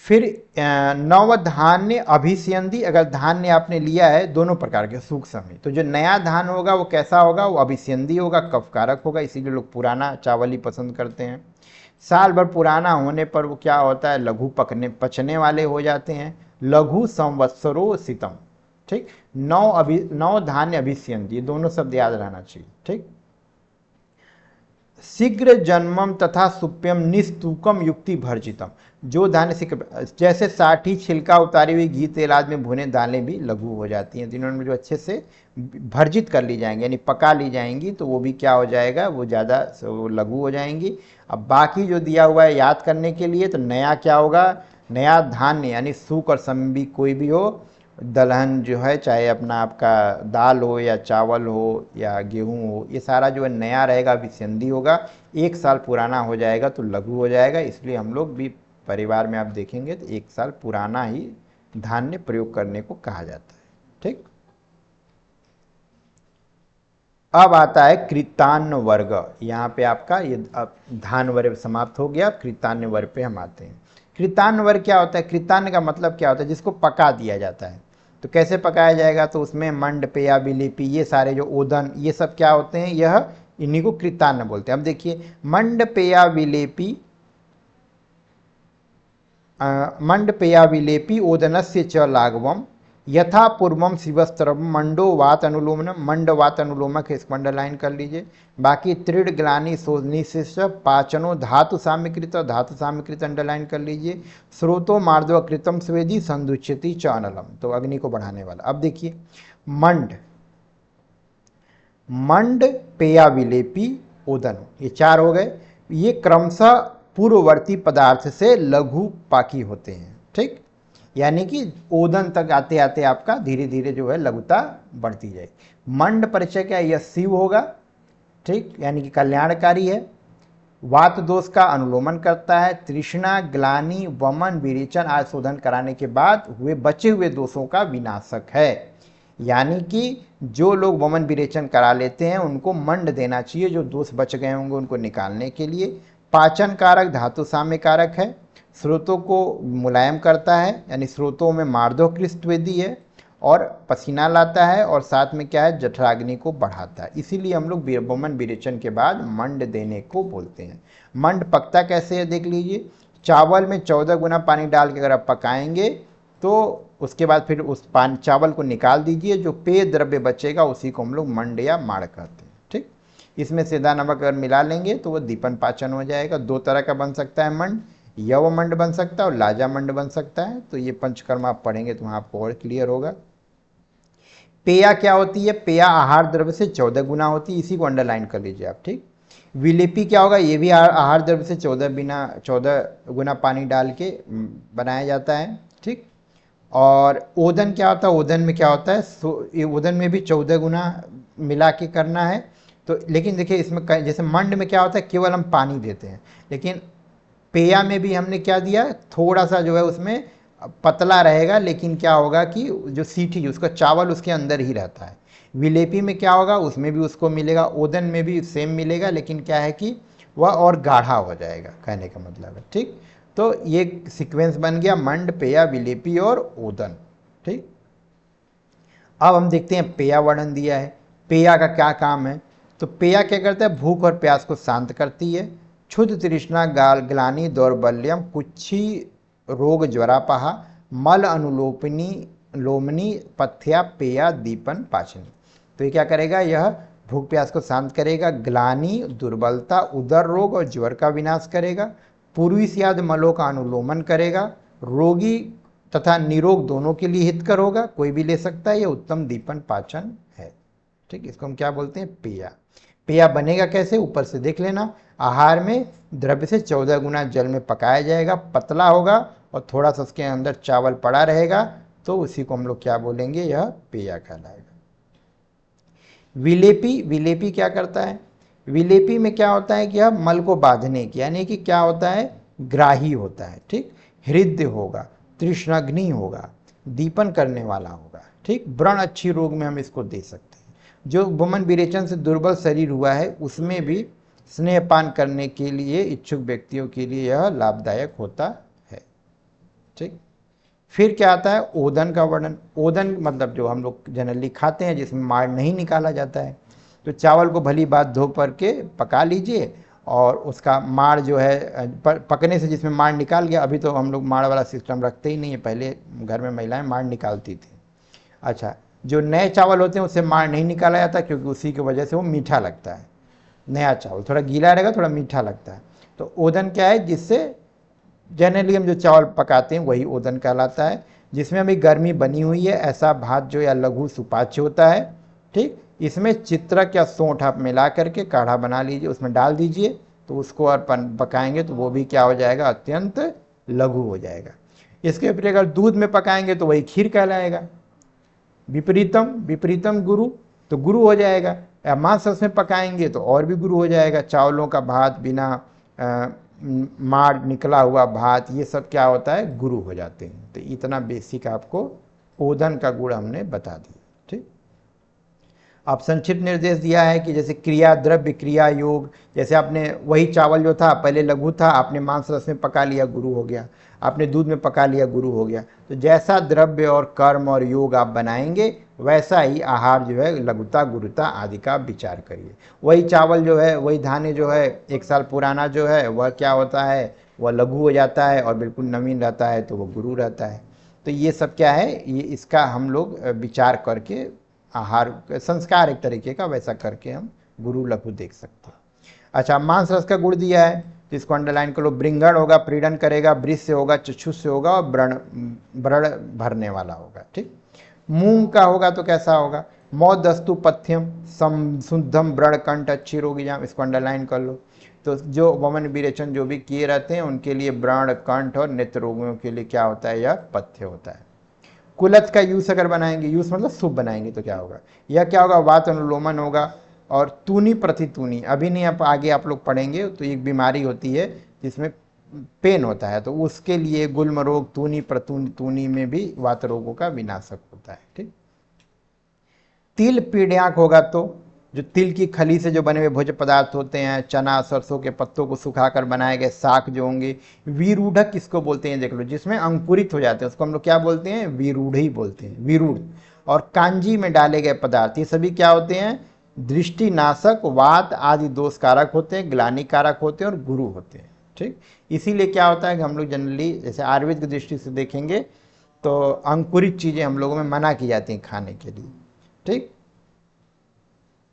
Speaker 1: फिर नव धान्य अभिष्यंदी, अगर धान्य आपने लिया है दोनों प्रकार के सूक्ष्म में, तो जो नया धान होगा वो कैसा होगा, वो अभिष्यंदी होगा, कफकारक होगा, इसीलिए लोग पुराना चावल ही पसंद करते हैं। साल भर पुराना होने पर वो क्या होता है, लघु पचने वाले हो जाते हैं, लघु संवत्सरो सितम। ठीक, नौ धान्य अभिष्यंदी, ये दोनों शब्द याद रहना चाहिए। ठीक, शीघ्र जन्मम तथा सुप्यम निस्तूकम युक्ति भर्जितम, जो धान्य शीघ्र, जैसे साठी छिलका उतारी हुई घी तेल आदि में भुने दालें भी लघु हो जाती हैं, तो इन्होंने जो अच्छे से भर्जित कर ली जाएंगी, यानी पका ली जाएंगी, तो वो भी क्या हो जाएगा, वो ज़्यादा लघु हो जाएंगी। अब बाकी जो दिया हुआ है याद करने के लिए, तो नया क्या होगा, नया धान्य यानी सूख और संबी कोई भी हो, दलहन जो है, चाहे अपना आपका दाल हो या चावल हो या गेहूं हो, ये सारा जो है नया रहेगा, अभिसंधी होगा, 1 साल पुराना हो जाएगा तो लघु हो जाएगा। इसलिए हम लोग भी परिवार में आप देखेंगे तो 1 साल पुराना ही धान्य प्रयोग करने को कहा जाता है। ठीक, अब आता है कृतान्न वर्ग। यहाँ पे आपका ये अब धान वर्ग समाप्त हो गया, कृतान्न वर्ग पे हम आते हैं। कृतान्न वर्ग क्या होता है? कृतान्न का मतलब क्या होता है? जिसको पका दिया जाता है। तो कैसे पकाया जाएगा? तो उसमें मंड, पेया, विलेपी, ये सारे जो ओदन, ये सब क्या होते हैं? यह इन्हीं को कृतान्न बोलते हैं। अब देखिए, मंड, पेया, विलेपी, मंडपेया विलेपी ओदनस्य च लाघवम यथा पूर्वम शिवस्त्रम मंडो वात अनुलोमन, मंड वात अनुलोमक, इसको अंडरलाइन कर लीजिए। बाकी तृण ग्लानी शोधनिशिष्ट पाचनो धातु साम्यकृत, धातु साम्यकृत अंडरलाइन कर लीजिए। स्रोतो मार्दव कृतम स्वेदी संदुच्यति च अनलम, तो अग्नि को बढ़ाने वाला। अब देखिए, मंड, मंड, पेया, विलेपी, ओदन, ये चार हो गए। ये क्रमशः पूर्ववर्ती पदार्थ से लघु पाकी होते हैं, ठीक। यानी कि ओदन तक आते आते आपका धीरे धीरे जो है लघुता बढ़ती जाएगी। मंड परिचय क्या? यह शिव होगा, ठीक, यानी कि कल्याणकारी है। वात दोष का अनुलोमन करता है। तृष्णा, ग्लानि, वमन, विरेचन आदि शोधन कराने के बाद हुए बचे हुए दोषों का विनाशक है। यानी कि जो लोग वमन विरेचन करा लेते हैं उनको मंड देना चाहिए, जो दोष बच गए होंगे उनको निकालने के लिए। पाचन कारक, धातु साम्य कारक है। स्रोतों को मुलायम करता है, यानी स्रोतों में मार्दव कृष्टवेदी है और पसीना लाता है, और साथ में क्या है? जठराग्नि को बढ़ाता है। इसीलिए हम लोग वमन विरेचन के बाद मंड देने को बोलते हैं। मंड पकता कैसे है देख लीजिए। चावल में 14 गुना पानी डाल के अगर आप पकाएंगे तो उसके बाद फिर उस पानी चावल को निकाल दीजिए, जो पेय द्रव्य बचेगा उसी को हम लोग मंड या माड़ कहते हैं, ठीक। इसमें सेंधा नमक अगर मिला लेंगे तो वो दीपन पाचन हो जाएगा। दो तरह का बन सकता है मंड, यव मंड बन सकता है और लाजा मंड बन सकता है। तो ये पंचकर्म आप पढ़ेंगे तो वहाँ आपको और क्लियर होगा। पेया क्या होती है? पेया आहार द्रव्य से 14 गुना होती है, इसी को अंडरलाइन कर लीजिए आप, ठीक। विलेपी क्या होगा? ये भी आहार द्रव्य से 14 गुना पानी डाल के बनाया जाता है, ठीक। और ओदन क्या होता है? ओदन में क्या होता है? ओदन में भी 14 गुना मिला के करना है। तो लेकिन देखिए इसमें जैसे मंड में क्या होता है? केवल हम पानी देते हैं, लेकिन पेया में भी हमने क्या दिया? थोड़ा सा जो है उसमें पतला रहेगा, लेकिन क्या होगा कि जो सीठी उसका चावल उसके अंदर ही रहता है। विलेपी में क्या होगा? उसमें भी उसको मिलेगा, ओदन में भी सेम मिलेगा, लेकिन क्या है कि वह और गाढ़ा हो जाएगा, कहने का मतलब है, ठीक। तो ये सीक्वेंस बन गया मंड, पेया, विलेपी और ओदन, ठीक। अब हम देखते हैं पेया वर्णन दिया है। पेया का क्या काम है? तो पेया क्या करता है? भूख और प्यास को शांत करती है। क्षुद्ध तृष्णा, ग्लानि, दौर्बल्यम, कुच्छी रोग, ज्वरापहा, मल अनुलोपनी लोमनी, पथ्या, पेया, दीपन, पाचन। तो ये क्या करेगा? यह भूख प्यास को शांत करेगा, ग्लानि, दुर्बलता, उदर रोग और ज्वर का विनाश करेगा, पूर्वीस्याद मलों का अनुलोमन करेगा, रोगी तथा निरोग दोनों के लिए हितकर होगा, कोई भी ले सकता है, यह उत्तम दीपन पाचन है, ठीक। इसको हम क्या बोलते हैं? पेया। पेया बनेगा कैसे? ऊपर से देख लेना। आहार में द्रव्य से 14 गुना जल में पकाया जाएगा, पतला होगा और थोड़ा सा उसके अंदर चावल पड़ा रहेगा, तो उसी को हम लोग क्या बोलेंगे? यह पेया कहलाएगा। विलेपी, विलेपी क्या करता है? विलेपी में क्या होता है कि यह मल को बांधने की, यानी कि क्या होता है? ग्राही होता है, ठीक। हृदय होगा, तृष्णाग्नि होगा, दीपन करने वाला होगा, ठीक। व्रण अच्छी रोग में हम इसको दे सकते हैं। जो वमन विरेचन से दुर्बल शरीर हुआ है उसमें भी स्नेहपान करने के लिए इच्छुक व्यक्तियों के लिए यह लाभदायक होता है, ठीक। फिर क्या आता है? ओदन का वर्णन। ओदन मतलब जो हम लोग जनरली खाते हैं, जिसमें माड़ नहीं निकाला जाता है। तो चावल को भली बात धो पर के पका लीजिए, और उसका माड़ जो है पकने से जिसमें माड़ निकाल गया, अभी तो हम लोग माड़ वाला सिस्टम रखते ही नहीं है, पहले घर में महिलाएं माड़ निकालती थी। अच्छा, जो नए चावल होते हैं उससे माड़ नहीं निकाला जाता, क्योंकि उसी की वजह से वो मीठा लगता है। नया चावल थोड़ा गीला रहेगा, थोड़ा मीठा लगता है। तो ओदन क्या है? जिससे जनरली हम जो चावल पकाते हैं वही ओदन कहलाता है। जिसमें अभी गर्मी बनी हुई है, ऐसा भात जो या लघु सुपाच्य होता है, ठीक। इसमें चित्रक या सोंठ आप मिला करके काढ़ा बना लीजिए, उसमें डाल दीजिए, तो उसको अपन पकाएंगे तो वो भी क्या हो जाएगा? अत्यंत लघु हो जाएगा। इसके ऊपर अगर दूध में पकाएंगे तो वही खीर कहलाएगा। विपरीतम, विपरीतम गुरु, तो गुरु हो जाएगा। या मांस में पकाएंगे तो और भी गुरु हो जाएगा। चावलों का भात, बिना माड़ निकला हुआ भात, ये सब क्या होता है? गुरु हो जाते हैं। तो इतना बेसिक आपको ओदन का गुण हमने बता दिया, ठीक। अब संक्षिप्त निर्देश दिया है कि जैसे क्रिया द्रव्य क्रिया योग, जैसे आपने वही चावल जो था पहले लघु था, आपने मांस रस में पका लिया गुरु हो गया, आपने दूध में पका लिया गुरु हो गया। तो जैसा द्रव्य और कर्म और योग आप बनाएंगे वैसा ही आहार जो है लघुता गुरुता आदि का विचार करिए। वही चावल जो है, वही धान्य जो है 1 साल पुराना जो है वह क्या होता है, वह लघु हो जाता है, और बिल्कुल नवीन रहता है तो वह गुरु रहता है। तो ये सब क्या है, ये इसका हम लोग विचार करके आहार संस्कार एक तरीके का वैसा करके हम गुरु लघु देख सकते हैं। अच्छा, मांस रस का गुण दिया है तो इसको अंडरलाइन कर लो। ब्रिंगण होगा, प्रीडन करेगा, ब्रिज से होगा, चक्षुष से होगा, और व्रण भरने वाला होगा। ठीक, मूंग का होगा तो कैसा होगा, मौदस्तु पथ्यम शुद्धम व्रण कंठ अच्छी रोगी जाम, इसको अंडरलाइन कर लो। तो जो वमन विरेचन जो भी किए रहते हैं उनके लिए व्रण कंठ और नेत्र रोगियों के लिए क्या होता है, यह पथ्य होता है। कुलथ का यूस अगर बनाएंगे, यूस मतलब शुभ बनाएंगे तो क्या होगा, यह क्या होगा, वात अनुलोमन होगा। और तूनी प्रतितूनी, अभी नहीं आप आगे आप लोग पढ़ेंगे, तो एक बीमारी होती है जिसमें पेन होता है, तो उसके लिए गुल्म रोग, तूनी प्रतूनी, तूनी में भी वात रोगों का विनाशक होता है। ठीक, तिल पीढ़्याक होगा तो जो तिल की खली से जो बने हुए भोज्य पदार्थ होते हैं, चना सरसों के पत्तों को सुखाकर बनाए गए शाक जो होंगे। विरूढ़क किसको बोलते हैं देख लो, जिसमें अंकुरित हो जाते हैं उसको हम लोग क्या बोलते हैं, विरूढ़ ही बोलते हैं, विरूढ़। और कांजी में डाले गए पदार्थ ये सभी क्या होते हैं, दृष्टिनाशक, वात आदि दोष कारक होते हैं, ग्लानि कारक होते हैं और गुरु होते हैं। ठीक, इसीलिए क्या होता है कि हम लोग जनरली जैसे आयुर्वेद की दृष्टि से देखेंगे तो अंकुरित चीज़ें हम लोगों में मना की जाती हैं खाने के लिए। ठीक,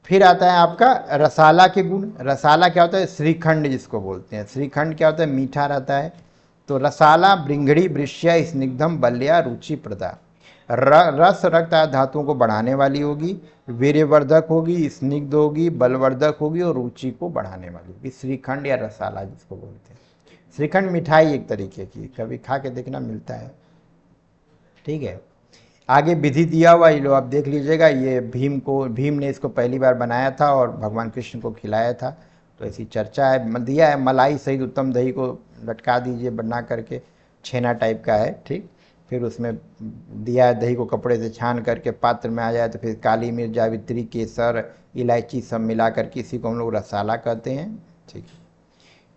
Speaker 1: फिर आता है आपका रसाला के गुण। रसाला क्या होता है, श्रीखंड जिसको बोलते हैं। श्रीखंड क्या होता है, मीठा रहता है। तो रसाला ब्रिंगड़ी वृष्या स्निग्धम बल्या रुचि प्रदा। रस रक्त धातुओं को बढ़ाने वाली होगी, वीर्यवर्धक होगी, स्निग्ध होगी, बलवर्धक होगी और रुचि को बढ़ाने वाली होगी। श्रीखंड या रसाला जिसको बोलते हैं। श्रीखंड मिठाई एक तरीके की, कभी खा के देखना, मिलता है। ठीक है, आगे विधि दिया हुआ ये लो आप देख लीजिएगा। ये भीम ने इसको पहली बार बनाया था और भगवान कृष्ण को खिलाया था, तो ऐसी चर्चा है। दिया है मलाई सहित उत्तम दही को लटका दीजिए बना करके, छेना टाइप का है। ठीक, फिर उसमें दिया है दही को कपड़े से छान करके पात्र में आ जाए, तो फिर काली मिर्च, जावित्री, केसर, इलायची सब मिला करके इसी को हम लोग रसाला कहते हैं। ठीक,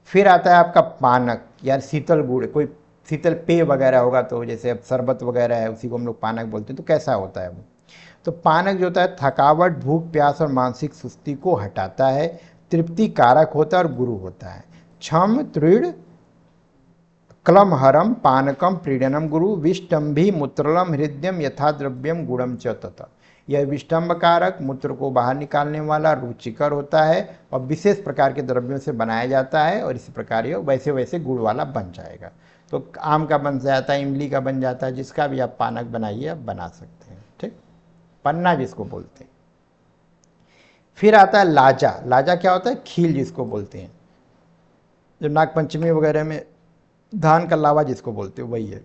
Speaker 1: फिर आता है आपका पानक या शीतल गुड़। कोई शीतल पेय वगैरह होगा तो जैसे अब शरबत वगैरह है उसी को हम लोग पानक बोलते हैं। तो कैसा होता है वो, तो पानक जो होता है थकावट, भूख प्यास और मानसिक सुस्ती को हटाता है, तृप्ति कारक होता है और गुरु होता है। क्षम तृण क्लम हरम पानकम प्रीडनम गुरु विष्टम्भी मूत्रलम हृदयम यथा द्रव्यम गुणम च तथा। यह विष्टम्भ कारक, मूत्र को बाहर निकालने वाला, रुचिकर होता है और विशेष प्रकार के द्रव्यों से बनाया जाता है, और इसी प्रकार ये वैसे वैसे गुड़ वाला बन जाएगा। तो आम का बन जाता है, इमली का बन जाता है, जिसका भी आप पानक बनाइए आप बना सकते हैं। ठीक, पन्ना जिसको बोलते हैं। फिर आता है लाजा। लाजा क्या होता है, खील जिसको बोलते हैं, जो नागपंचमी वगैरह में धान का लावा जिसको बोलते हैं वही है,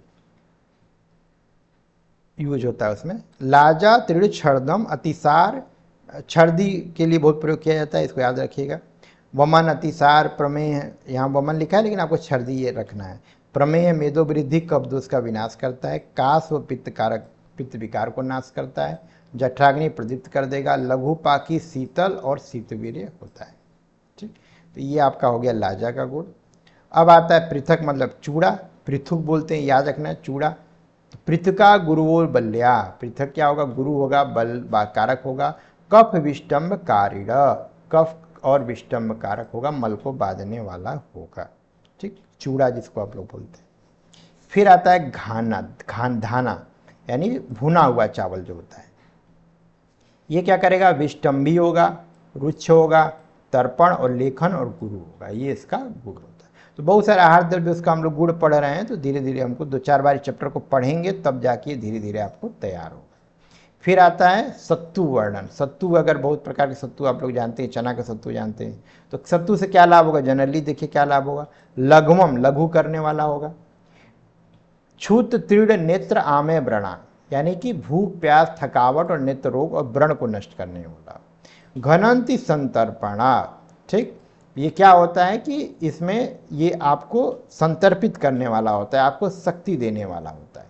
Speaker 1: यूज होता है उसमें। लाजा तृण छर्दम अतिसार, छर्दी के लिए बहुत प्रयोग किया जाता है, इसको याद रखिएगा। वमन अतिसार प्रमेय, यहाँ वमन लिखा है लेकिन आपको छर्दी ये रखना है। प्रमेय मेदो वृद्धि कब्ज का विनाश करता है, काश व पित्त कारक पित्त विकार को नाश करता है, जठराग्नि प्रदीप्त कर देगा, लघु पाकी शीतल और शीतवीर्य होता है। ठीक, तो ये आपका हो गया लाजा का गुण। अब आता है पृथक मतलब चूड़ा, पृथुक बोलते हैं, याद रखना है चूड़ा। तो पृथका गुरुओर बल्या, पृथक क्या होगा, गुरु होगा, बल कारक होगा, कफ विष्टम्भ कारिण, कफ और विष्टम्भ कारक होगा, मल को बांधने वाला होगा। ठीक, चूड़ा जिसको आप लोग बोलते हैं। फिर आता है धाना यानी भुना हुआ चावल जो होता है, ये क्या करेगा, विष्टम्भी होगा, रुच्छ होगा, तर्पण और लेखन और गुरु होगा, ये इसका गुण होता है। तो बहुत सारे आहार द्रव्य उसका हम लोग गुण पढ़ रहे हैं, तो धीरे धीरे हमको 2-4 बार चैप्टर को पढ़ेंगे तब जाके धीरे धीरे आपको तैयार होगा। फिर आता है सत्तु वर्णन। सत्तु, अगर बहुत प्रकार के सत्तु आप लोग जानते हैं, चना का सत्तु जानते हैं, तो सत्तु से क्या लाभ होगा, जनरली देखिए क्या लाभ होगा, लघुमम लघु करने वाला होगा, छूत तीर्ण नेत्र आमे व्रणा, यानी कि भूख प्यास थकावट और नेत्र रोग और व्रण को नष्ट करने वाला। घनंती संतर्पणा, ठीक, ये क्या होता है कि इसमें ये आपको संतर्पित करने वाला होता है, आपको शक्ति देने वाला होता है।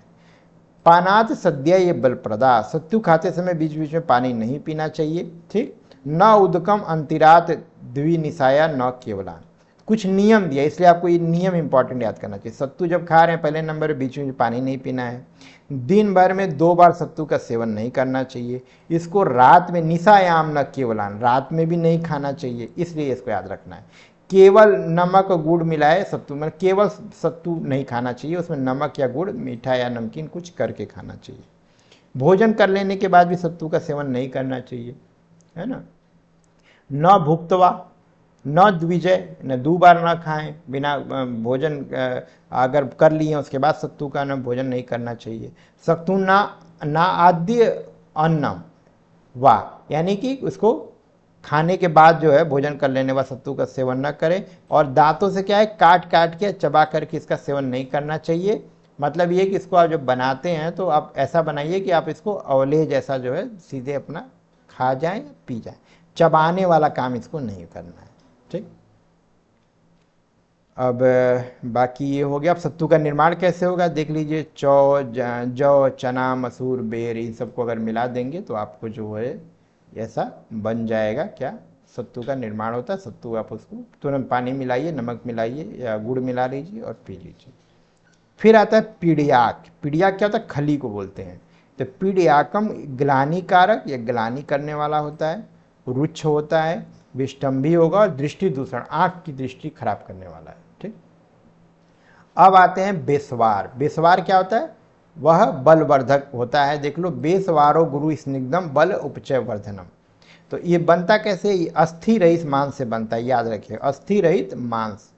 Speaker 1: पानात सद्या ये बलप्रदा, सत्तू खाते समय बीच बीच में पानी नहीं पीना चाहिए। ठीक, न उदकम अंतिरात द्विनिसाया न केवलान, कुछ नियम दिया, इसलिए आपको ये नियम इंपॉर्टेंट याद करना चाहिए। सत्तू जब खा रहे हैं पहले नंबर बीच में पानी नहीं पीना है, दिन भर में 2 बार सत्तू का सेवन नहीं करना चाहिए, इसको रात में निशायाम न केवलान, रात में भी नहीं खाना चाहिए, इसलिए इसको याद रखना है। केवल नमक गुड़ मिलाए सत्तू में, केवल सत्तू नहीं खाना चाहिए, उसमें नमक या गुड़, मीठा या नमकीन कुछ करके खाना चाहिए। भोजन कर लेने के बाद भी सत्तू का सेवन नहीं करना चाहिए, है ना। न भुक्तवा न द्विजय, न 2 बार न खाएं, बिना भोजन अगर कर लिए उसके बाद सत्तू का न भोजन नहीं करना चाहिए। सत्तू ना आद्य अन्नम वाह, यानी कि उसको खाने के बाद जो है भोजन कर लेने बाद सत्तू का सेवन न करें, और दांतों से क्या है काट काट के चबा करके इसका सेवन नहीं करना चाहिए। मतलब ये कि इसको आप जब बनाते हैं तो आप ऐसा बनाइए कि आप इसको अवलेह जैसा जो है सीधे अपना खा जाएं पी जाएं, चबाने वाला काम इसको नहीं करना है। ठीक, अब बाकी ये हो गया। अब सत्तू का निर्माण कैसे होगा देख लीजिए। जौ चना मसूर बेर इन सबको अगर मिला देंगे तो आपको जो है ऐसा बन जाएगा। क्या सत्तू का निर्माण होता है। सत्तू आप उसको तुरंत पानी मिलाइए, नमक मिलाइए या गुड़ मिला लीजिए और पी लीजिए। फिर आता है पीड़ियाक। पीड़ियाक क्या होता है, खली को बोलते हैं। तो पीड़ियाकम ग्लानि कारक या ग्लानि करने वाला होता है, रुक्ष होता है, विष्टम्भी होगा और दृष्टि दूषण, आंख की दृष्टि खराब करने वाला है। ठीक, अब आते हैं बेसवार। बेसवार क्या होता है, वह बलवर्धक होता है। देख लो, बेसवारो गुरु स्निग्धम बल उपचय वर्धनम। तो ये बनता कैसे, ये अस्थि रहित मांस से बनता है, याद रखिए अस्थि रहित मांस।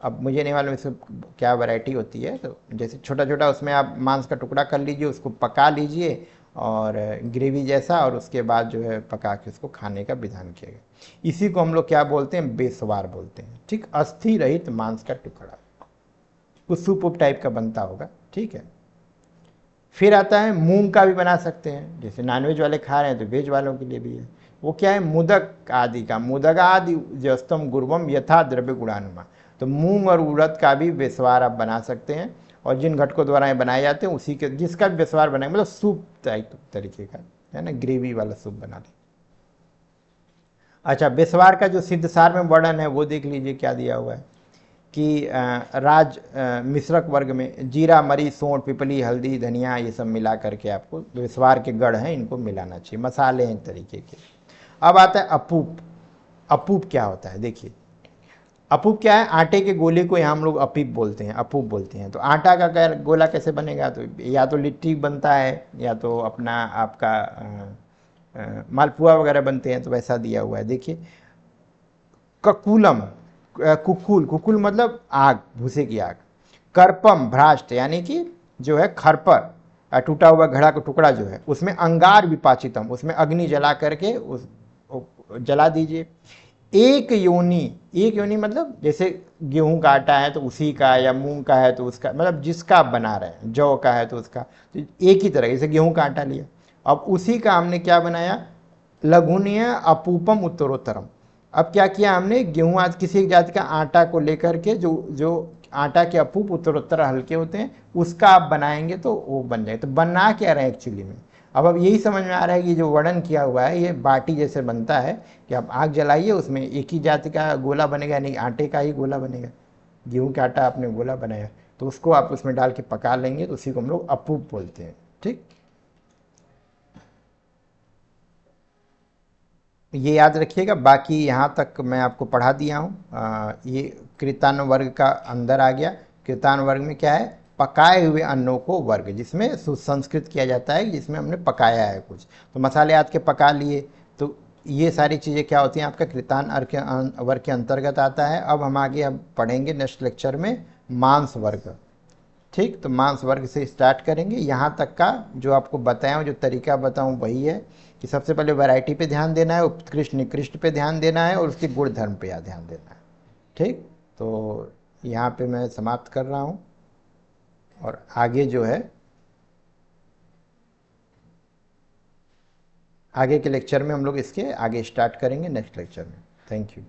Speaker 1: अब मुझे नहीं मालूम इसमें क्या वैरायटी होती है, तो जैसे छोटा छोटा उसमें आप मांस का टुकड़ा कर लीजिए, उसको पका लीजिए और ग्रेवी जैसा, और उसके बाद जो है पका के उसको खाने का विधान किया गया। इसी को हम लोग क्या बोलते हैं, बेसवार बोलते हैं। ठीक, अस्थि रहित मांस का टुकड़ा, कुछ सूप उप टाइप का बनता होगा। ठीक है, फिर आता है मूंग का भी बना सकते हैं, जैसे नॉनवेज वाले खा रहे हैं तो वेज वालों के लिए भी है। वो क्या है, मुदक आदि का, मुदक आदि जस्तम गुरुवम यथा द्रव्य गुणानुमा। तो मूंग और उड़द का भी बेसवार आप बना सकते हैं, और जिन घटकों द्वारा ये बनाए जाते हैं उसी के, जिसका भी बेसवार बनाए, मतलब सूप टाइप तरीके का, है ना, ग्रेवी वाला सूप बना लें। अच्छा, बेसवार का जो सिद्धसार में वर्णन है वो देख लीजिए क्या दिया हुआ है कि राज मिश्रक वर्ग में जीरा मरी सौंठ पिपली हल्दी धनिया ये सब मिला करके आपको, बेसवार के गढ़ हैं इनको मिलाना चाहिए, मसाले हैं तरीके के। अब आता है अपूप। अपूप क्या होता है देखिए, अपूप क्या है, आटे के गोले को यहाँ हम लोग अपूप बोलते हैं, अपूप बोलते हैं। तो आटा का गोला कैसे बनेगा, तो या तो लिट्टी बनता है या तो अपना आपका मालपुआ वगैरह बनते हैं, तो वैसा दिया हुआ है। देखिए, ककुलम, कुकुल, कुकुल मतलब आग, भूसे की आग। करपम भ्राष्ट, यानी कि जो है खरपर, टूटा हुआ घड़ा का टुकड़ा जो है, उसमें अंगार विपाचितम, उसमें अग्नि जला करके उस जला दीजिए। एक योनि, एक योनि मतलब जैसे गेहूं का आटा है तो उसी का, या मूंग का है तो उसका, मतलब जिसका आप बना रहे हैं, जौ का है तो उसका, तो एक ही तरह, जैसे गेहूं का आटा लिया, अब उसी का हमने क्या बनाया, लघुनीय अपूपम उत्तरोत्तरम। अब क्या किया हमने, गेहूं आज किसी एक जाति का आटा को लेकर के, जो जो आटा के अपूप उत्तरोत्तर हल्के होते हैं, उसका आप बनाएंगे तो वो बन जाए। तो बना क्या रहे एक्चुअली में, अब यही समझ में आ रहा है कि जो वर्णन किया हुआ है ये बाटी जैसे बनता है, कि आप आग जलाइए, उसमें एक ही जाति का गोला बनेगा, नहीं आटे का ही गोला बनेगा, गेहूं का आटा आपने गोला बनाया तो उसको आप उसमें डाल के पका लेंगे, तो उसी को हम लोग अपूप बोलते हैं। ठीक, ये याद रखिएगा। बाकी यहाँ तक मैं आपको पढ़ा दिया हूँ। ये कृतान वर्ग का अंदर आ गया। कृतान वर्ग में क्या है, पकाए हुए अन्नों को वर्ग, जिसमें सुसंस्कृत किया जाता है, जिसमें हमने पकाया है कुछ, तो मसाले आज के पका लिए, तो ये सारी चीज़ें क्या होती हैं, आपका कृतान वर्ग के अंतर्गत आता है। अब हम आगे अब पढ़ेंगे नेक्स्ट लेक्चर में मांस वर्ग। ठीक, तो मांस वर्ग से स्टार्ट करेंगे। यहाँ तक का जो आपको बताया हूँ, जो तरीका बताऊँ वही है कि सबसे पहले वैरायटी पे ध्यान देना है, उत्कृष्ट निकृष्ट पे ध्यान देना है, और उसके गुण धर्म पे ध्यान देना है। ठीक, तो यहाँ पे मैं समाप्त कर रहा हूँ, और आगे जो है आगे के लेक्चर में हम लोग इसके आगे स्टार्ट करेंगे नेक्स्ट लेक्चर में। Thank you.